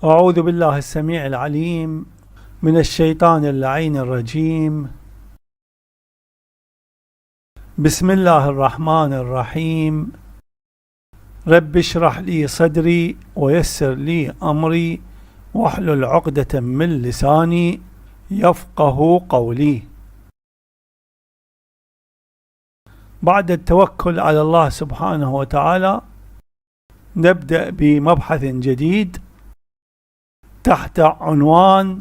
أعوذ بالله السميع العليم من الشيطان اللعين الرجيم. بسم الله الرحمن الرحيم. رب اشرح لي صدري ويسر لي أمري واحلل عقدة من لساني يفقه قولي. بعد التوكل على الله سبحانه وتعالى نبدأ بمبحث جديد تحت عنوان: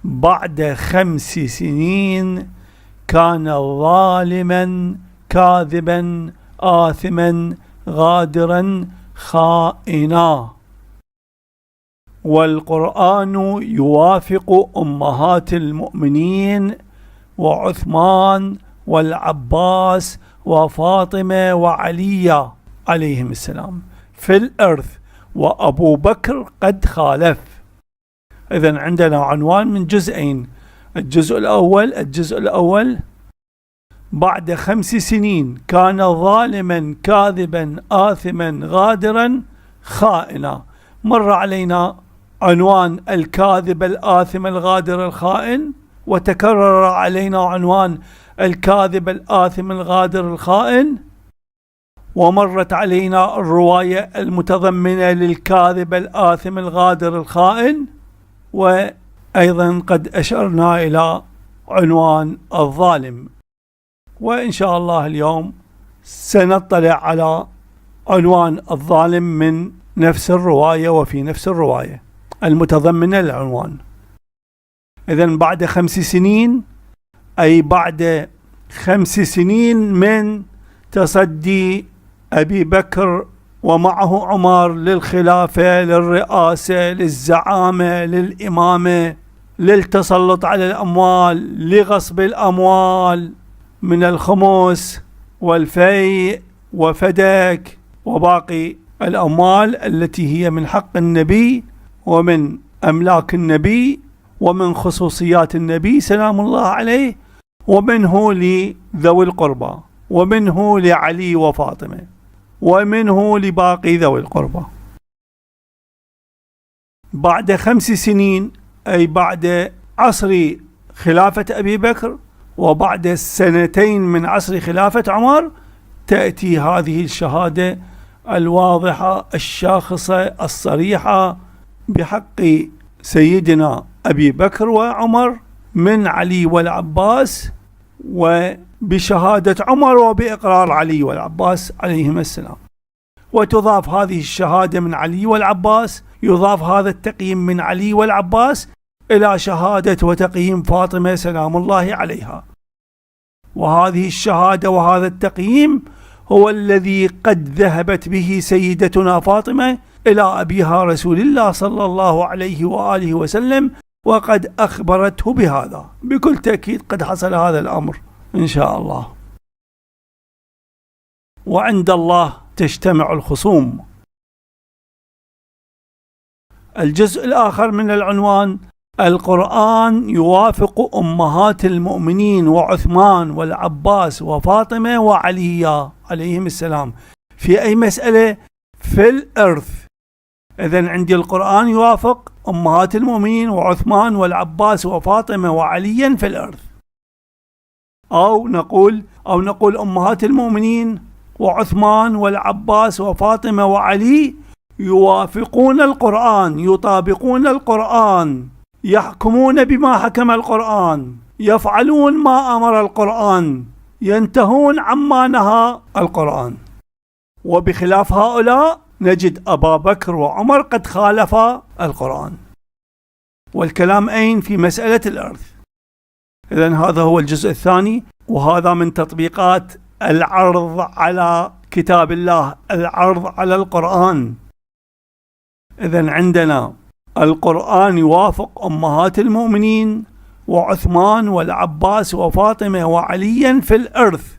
بعد 5 سنين كان ظالما كاذبا آثما غادرا خائنا. والقرآن يوافق أمهات المؤمنين وعثمان والعباس وفاطمة وعلي عليهم السلام في الإرث، وأبو بكر قد خالف. إذن عندنا عنوان من جزئين. الجزء الأول بعد 5 سنين كان ظالما كاذبا آثما غادرا خائنا. مر علينا عنوان الكاذب الآثم الغادر الخائن، وتكرر علينا عنوان الكاذب الآثم الغادر الخائن، ومرت علينا الرواية المتضمنة للكاذب الآثم الغادر الخائن، وأيضا قد أشرنا إلى عنوان الظالم. وإن شاء الله اليوم سنطلع على عنوان الظالم من نفس الرواية وفي نفس الرواية المتضمنة للعنوان. إذن بعد 5 سنين أي بعد 5 سنين من تصدي أبي بكر ومعه عمر للخلافة، للرئاسة، للزعامة، للإمامة، للتسلط على الأموال، لغصب الأموال من الخمس والفيء وفدك وباقي الأموال التي هي من حق النبي ومن أملاك النبي ومن خصوصيات النبي سلام الله عليه، ومنه لذوي القربى، ومنه لعلي وفاطمة، ومنه لباقي ذوي القربى. بعد 5 سنين أي بعد عصر خلافة أبي بكر وبعد 2 من عصر خلافة عمر تأتي هذه الشهادة الواضحة الشاخصة الصريحة بحق سيدنا أبي بكر وعمر من علي والعباس، وبشهادة عمر وبإقرار علي والعباس عليهم السلام. وتضاف هذه الشهادة من علي والعباس، يضاف هذا التقييم من علي والعباس إلى شهادة وتقييم فاطمة سلام الله عليها. وهذه الشهادة وهذا التقييم هو الذي قد ذهبت به سيدتنا فاطمة إلى أبيها رسول الله صلى الله عليه وآله وسلم، وقد أخبرته بهذا. بكل تأكيد قد حصل هذا الأمر إن شاء الله، وعند الله تجتمع الخصوم. الجزء الآخر من العنوان: القرآن يوافق أمهات المؤمنين وعثمان والعباس وفاطمة وعلي عليهم السلام في أي مسألة؟ في الإرث. إذن عندي القرآن يوافق أمهات المؤمنين وعثمان والعباس وفاطمة وعليا في الإرث، أو نقول أمهات المؤمنين وعثمان والعباس وفاطمة وعلي يوافقون القرآن، يطابقون القرآن، يحكمون بما حكم القرآن، يفعلون ما أمر القرآن، ينتهون عما نهى القرآن. وبخلاف هؤلاء نجد أبا بكر وعمر قد خالفا القرآن. والكلام أين؟ في مسألة الإرث. إذن هذا هو الجزء الثاني، وهذا من تطبيقات العرض على كتاب الله، العرض على القرآن. إذن عندنا القرآن يوافق أمهات المؤمنين وعثمان والعباس وفاطمة وعليا في الإرث،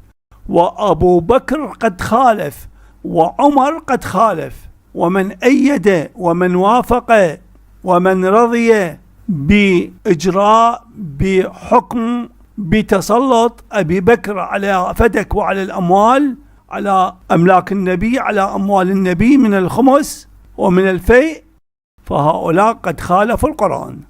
وأبو بكر قد خالف وعمر قد خالف، ومن أيد ومن وافق ومن رضي بإجراء بحكم بتسلط أبي بكر على فدك وعلى الأموال، على أملاك النبي، على أموال النبي من الخمس ومن الفيء، فهؤلاء قد خالفوا القرآن.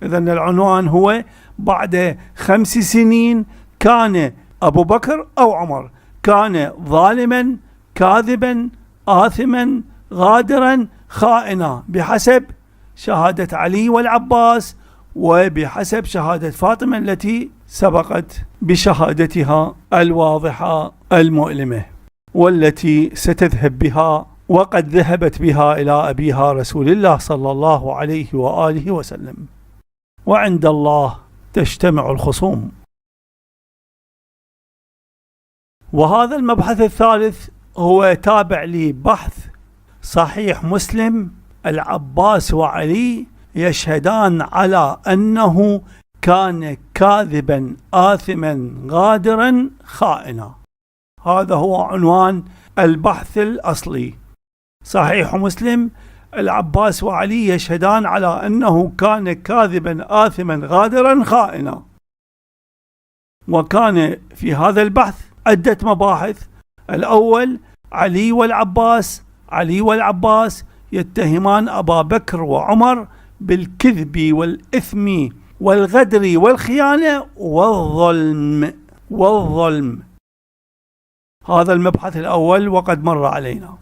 إذن العنوان هو بعد 5 سنين كان أبو بكر أو عمر كان ظالما كاذبا آثما غادرا خائنا بحسب شهادة علي والعباس وبحسب شهادة فاطمة التي سبقت بشهادتها الواضحة المؤلمة، والتي ستذهب بها وقد ذهبت بها إلى أبيها رسول الله صلى الله عليه وآله وسلم. وعند الله تجتمع الخصوم. وهذا المبحث الثالث هو تابع لبحث صحيح مسلم. العباس وعلي يشهدان على أنه كان كاذبا آثما غادرا خائنا. هذا هو عنوان البحث الأصلي. صحيح مسلم: العباس وعلي يشهدان على أنه كان كاذبا آثما غادرا خائنا. وكان في هذا البحث عدة مباحث. الأول: علي والعباس يتهمان أبا بكر وعمر بالكذب والإثم والغدر والخيانة والظلم. هذا المبحث الأول وقد مر علينا.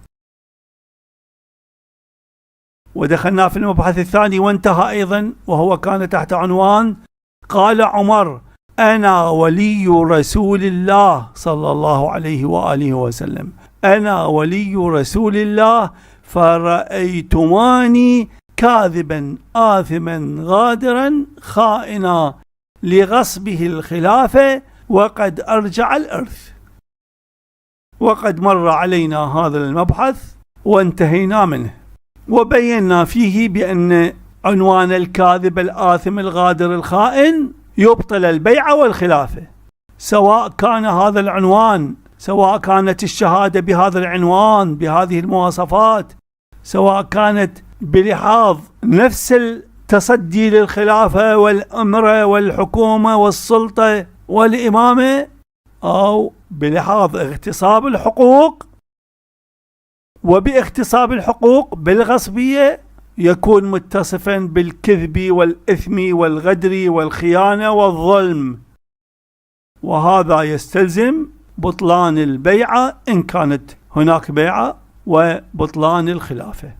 ودخلنا في المبحث الثاني وانتهى أيضا، وهو كان تحت عنوان: قال عمر: أنا ولي رسول الله صلى الله عليه وآله وسلم، أنا ولي رسول الله فرأيتماني كاذبا آثما غادرا خائنا لغصبه الخلافة وقد أرجع الإرث. وقد مر علينا هذا المبحث وانتهينا منه، وبينا فيه بأن عنوان الكاذب الآثم الغادر الخائن يبطل البيعة والخلافة، سواء كان هذا العنوان، سواء كانت الشهادة بهذا العنوان بهذه المواصفات، سواء كانت بلحاظ نفس التصدي للخلافة والأمرة والحكومة والسلطة والإمامة، أو بلحاظ اغتصاب الحقوق. وباغتصاب الحقوق بالغصبية يكون متصفا بالكذب والإثم والغدر والخيانة والظلم، وهذا يستلزم بطلان البيعة إن كانت هناك بيعة وبطلان الخلافة.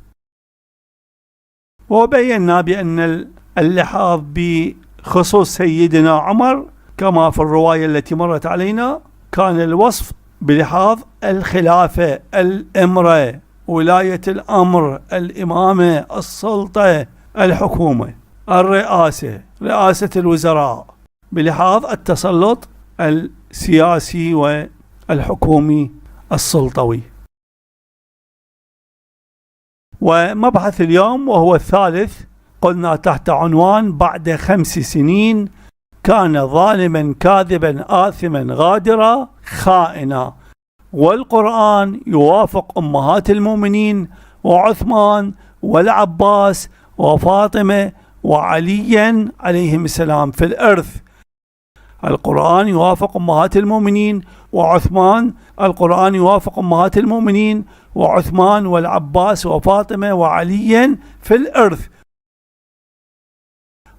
وبينا بأن اللحاظ بخصوص سيدنا عمر كما في الرواية التي مرت علينا كان الوصف بلحاظ الخلافة، الإمرة، ولاية الأمر، الإمامة، السلطة، الحكومة، الرئاسة، رئاسة الوزراء، بلحاظ التسلط السياسي والحكومي السلطوي. ومبحث اليوم وهو الثالث قلنا تحت عنوان: بعد 5 سنين كان ظالما كاذبا آثما غادرا خائنا. والقرآن يوافق أمهات المؤمنين وعثمان والعباس وفاطمة وعليا عليهم السلام في الإرث. القرآن يوافق أمهات المؤمنين وعثمان، القرآن يوافق أمهات المؤمنين وعثمان والعباس وفاطمة وعليا في الإرث.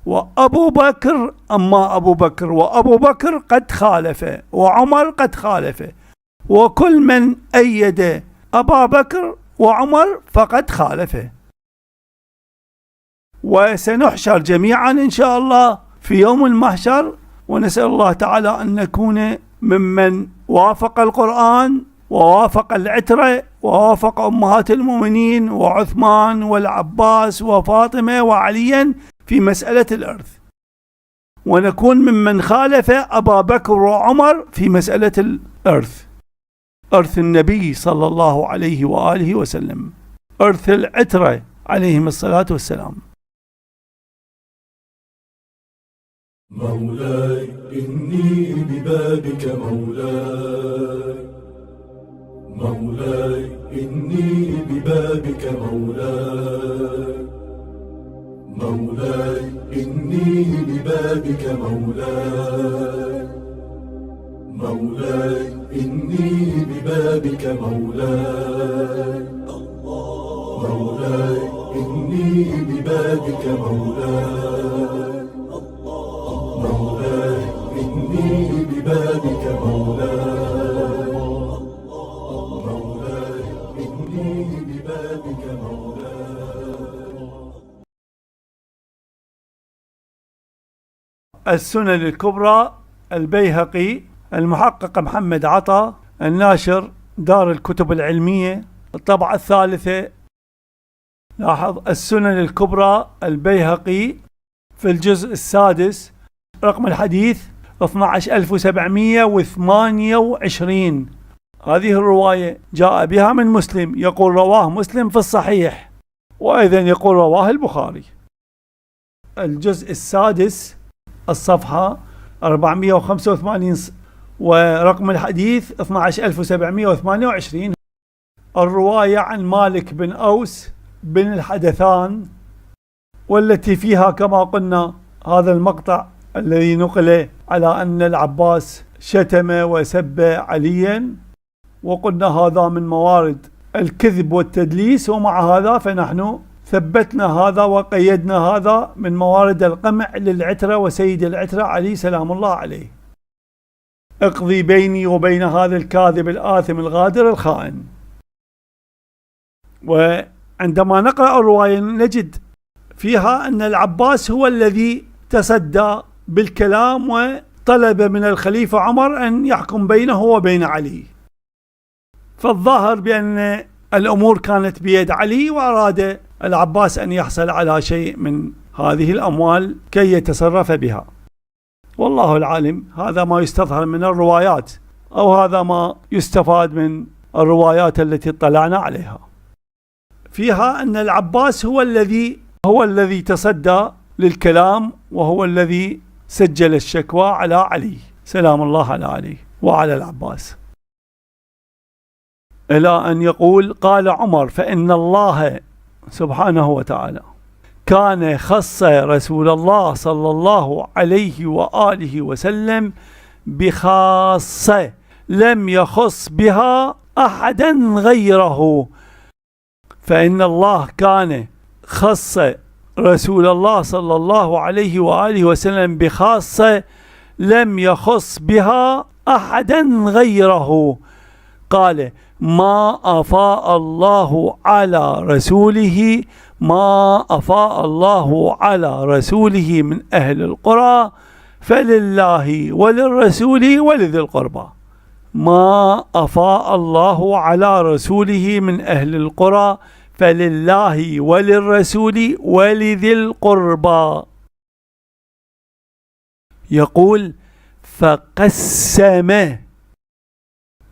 وأبو بكر، أما أبو بكر وأبو بكر قد خالف، وعمر قد خالف، وكل من أيد أبا بكر وعمر فقد خالف. وسنحشر جميعا إن شاء الله في يوم المحشر، ونسأل الله تعالى أن نكون ممن وافق القرآن ووافق العترة ووافق أمهات المؤمنين وعثمان والعباس وفاطمة وعليا في مسألة الإرث، ونكون ممن خالف أبا بكر وعمر في مسألة الإرث، إرث النبي صلى الله عليه وآله وسلم، إرث العترة عليهم الصلاة والسلام. مولاي إني ببابك مولاي، مولاي إني ببابك مولاي، مولاي إني ببابك مولاي، مولاي إني ببابك مولاي، مولاي ببابك مولاي، مولاي إني ببابك مولاي، مولاي إني ببابك مولاي. السنن الكبرى البيهقي، المحقق محمد عطا، الناشر دار الكتب العلمية، الطبعة الثالثة. لاحظ السنن الكبرى البيهقي في الجزء السادس، رقم الحديث 12728. هذه الرواية جاء بها من مسلم، يقول رواه مسلم في الصحيح، وأيضا يقول رواه البخاري. الجزء السادس الصفحة 485 ورقم الحديث 12728. الرواية عن مالك بن أوس بن الحدثان، والتي فيها كما قلنا هذا المقطع الذي نقل على أن العباس شتم وسب عليا، وقلنا هذا من موارد الكذب والتدليس، ومع هذا فنحن ثبتنا هذا وقيدنا هذا من موارد القمع للعترة وسيد العترة علي سلام الله عليه. اقضي بيني وبين هذا الكاذب الآثم الغادر الخائن. وعندما نقرأ الرواية نجد فيها أن العباس هو الذي تصدى بالكلام وطلب من الخليفة عمر أن يحكم بينه وبين علي، فالظاهر بأن الأمور كانت بيد علي، وأراد العباس أن يحصل على شيء من هذه الأموال كي يتصرف بها. والله العالم، هذا ما يستظهر من الروايات، أو هذا ما يستفاد من الروايات التي اطلعنا عليها. فيها أن العباس هو الذي تصدى للكلام، وهو الذي سجل الشكوى على علي سلام الله على علي وعلى العباس، إلى أن يقول قال عمر: فإن الله سبحانه وتعالى كان خص رسول الله صلى الله عليه وآله وسلم بخاصة لم يخص بها أحدا غيره. فإن الله كان خص رسول الله صلى الله عليه وآله وسلم بخاصة لم يخص بها أحدا غيره. قال: ما أفاء الله على رسوله، ما أفاء الله على رسوله من أهل القرى فلله وللرسول ولذي القربى. ما أفاء الله على رسوله من أهل القرى فلله وللرسول ولذي القربى. يقول: فقسم.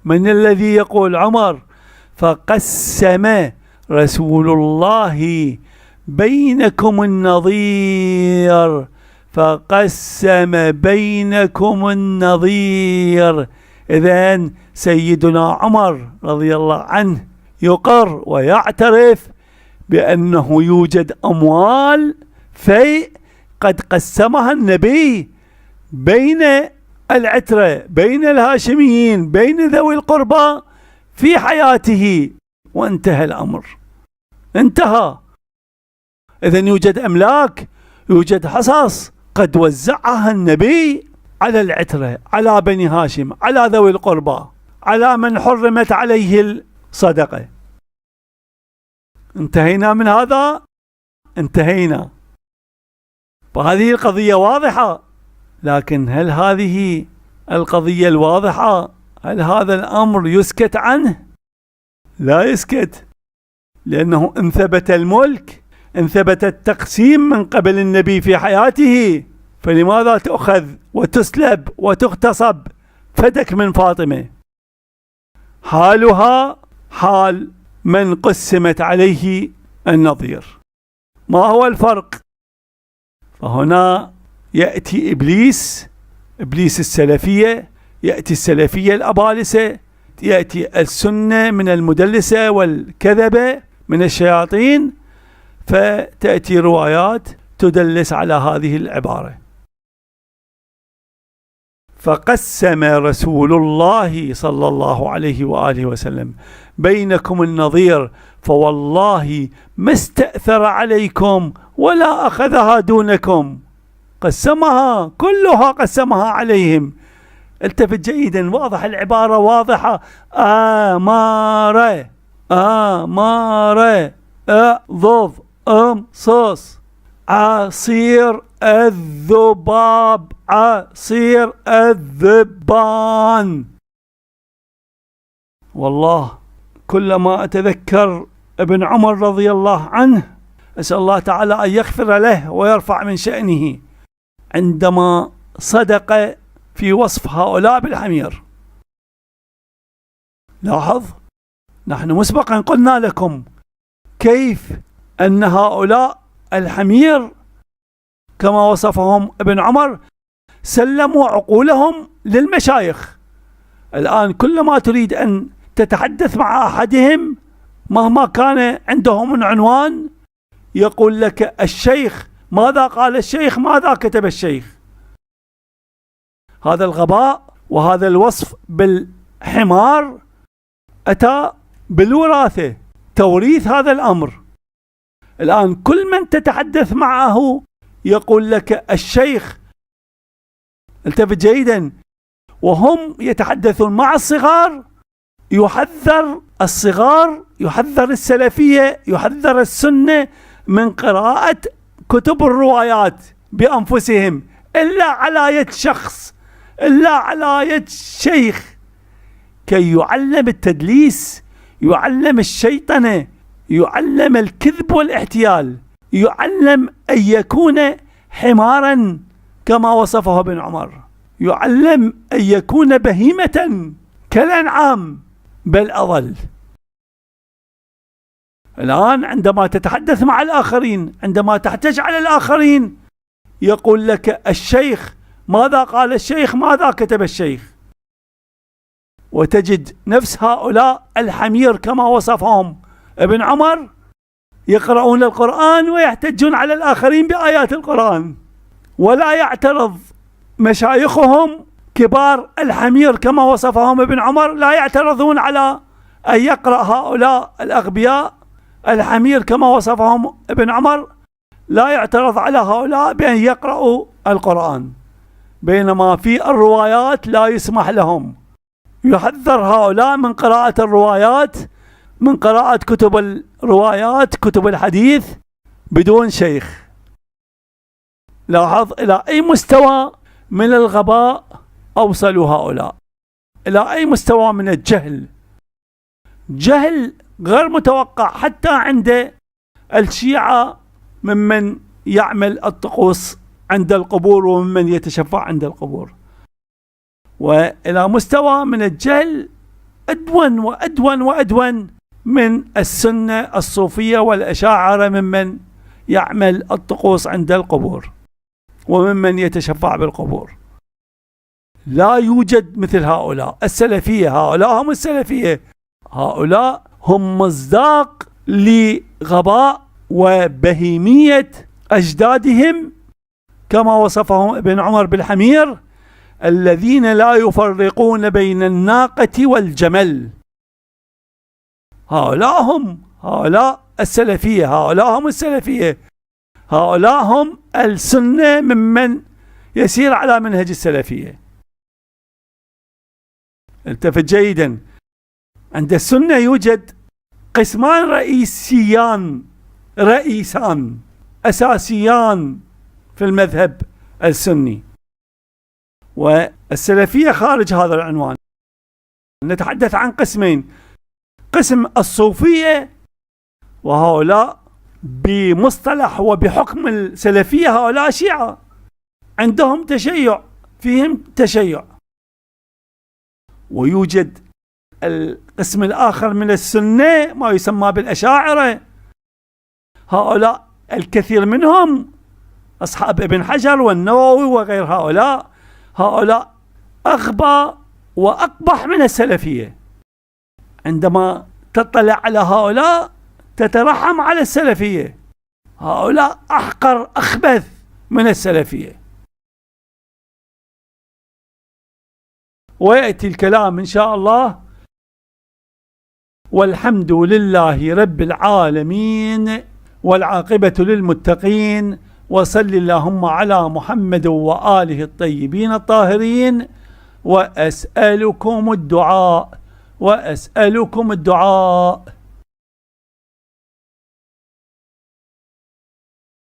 من الذي يقول؟ عمر. فقسم رسول الله بينكم النظير، فقسم بينكم النظير. إذن سيدنا عمر رضي الله عنه يقر ويعترف بأنه يوجد أموال فيء قد قسمها النبي بين العترة، بين الهاشميين، بين ذوي القربى في حياته، وانتهى الأمر، انتهى. إذن يوجد أملاك، يوجد حصص قد وزعها النبي على العترة، على بني هاشم، على ذوي القربى، على من حرمت عليه الصدقة. انتهينا من هذا، انتهينا. فهذه القضية واضحة، لكن هل هذه القضية الواضحة هل هذا الأمر يسكت عنه؟ لا يسكت، لأنه إن ثبت الملك، إن ثبت التقسيم من قبل النبي في حياته، فلماذا تأخذ وتسلب وتغتصب فدك من فاطمة؟ حالها حال من قسمت عليه النظير. ما هو الفرق؟ فهنا يأتي إبليس السلفية، يأتي السلفية الأبالسة، يأتي السنة من المدلسة والكذبة من الشياطين، فتأتي روايات تدلس على هذه العبارة. فقسم رسول الله صلى الله عليه وآله وسلم بينكم النظير، فوالله ما استأثر عليكم ولا أخذها دونكم، قسمها كلها، قسمها عليهم. التفت جيدا، واضح العبارة واضحة. آمارة، آمارة، ضض صوص، عصير الذباب، عصير الذبان. والله كلما أتذكر ابن عمر رضي الله عنه أسأل الله تعالى أن يغفر له ويرفع من شأنه عندما صدق في وصف هؤلاء بالحمير. لاحظ، نحن مسبقا قلنا لكم كيف أن هؤلاء الحمير كما وصفهم ابن عمر سلموا عقولهم للمشايخ. الآن كلما تريد أن تتحدث مع أحدهم مهما كان عندهم من عنوان يقول لك الشيخ، ماذا قال الشيخ، ماذا كتب الشيخ. هذا الغباء وهذا الوصف بالحمار أتى بالوراثة، توريث هذا الأمر. الآن كل من تتحدث معه يقول لك الشيخ. التفت جيدا، وهم يتحدثون مع الصغار، يحذر الصغار، يحذر السلفية، يحذر السنة من قراءة كتب الروايات بأنفسهم إلا على يد شخص، إلا على يد شيخ، كي يعلم التدليس، يعلم الشيطنة، يعلم الكذب والاحتيال، يعلم أن يكون حمارا كما وصفه ابن عمر، يعلم أن يكون بهيمة كالأنعام بل أضل. الآن عندما تتحدث مع الآخرين، عندما تحتج على الآخرين، يقول لك الشيخ، ماذا قال الشيخ، ماذا كتب الشيخ. وتجد نفس هؤلاء الحمير كما وصفهم ابن عمر يقرؤون القرآن ويحتجون على الآخرين بآيات القرآن، ولا يعترض مشايخهم كبار الحمير كما وصفهم ابن عمر، لا يعترضون على أن يقرأ هؤلاء الأغبياء الحمير كما وصفهم ابن عمر، لا يعترض على هؤلاء بأن يقرأوا القرآن، بينما في الروايات لا يسمح لهم. يحذر هؤلاء من قراءة الروايات، من قراءة كتب الروايات، كتب الحديث بدون شيخ. لاحظ إلى أي مستوى من الغباء أوصلوا هؤلاء، إلى أي مستوى من الجهل، جهل غير متوقع حتى عند الشيعة ممن يعمل الطقوس عند القبور وممن يتشفع عند القبور، وإلى مستوى من الجهل أدون وأدون وأدون من السنة الصوفية والأشاعرة ممن يعمل الطقوس عند القبور وممن يتشفع بالقبور. لا يوجد مثل هؤلاء السلفية، هؤلاء هم السلفية، هؤلاء هم مصداق لغباء وبهيمية أجدادهم كما وصفهم ابن عمر بالحمير، الذين لا يفرقون بين الناقة والجمل. هؤلاء هم، هؤلاء السلفية، هؤلاء هم السلفية، هؤلاء هم السنة ممن يسير على منهج السلفية. التفت جيدا، عند السنة يوجد قسمان رئيسان أساسيان في المذهب السني، والسلفية خارج هذا العنوان. نتحدث عن قسمين: قسم الصوفية، وهؤلاء بمصطلح وبحكم السلفية هؤلاء شيعة، عندهم تشيع، فيهم تشيع. ويوجد القسم الآخر من السنة ما يسمى بالأشاعرة، هؤلاء الكثير منهم أصحاب ابن حجر والنووي وغير هؤلاء، هؤلاء أغبى وأقبح من السلفية. عندما تطلع على هؤلاء تترحم على السلفية، هؤلاء أحقر أخبث من السلفية. ويأتي الكلام إن شاء الله. والحمد لله رب العالمين والعاقبة للمتقين، وصل اللهم على محمد وآله الطيبين الطاهرين. وأسألكم الدعاء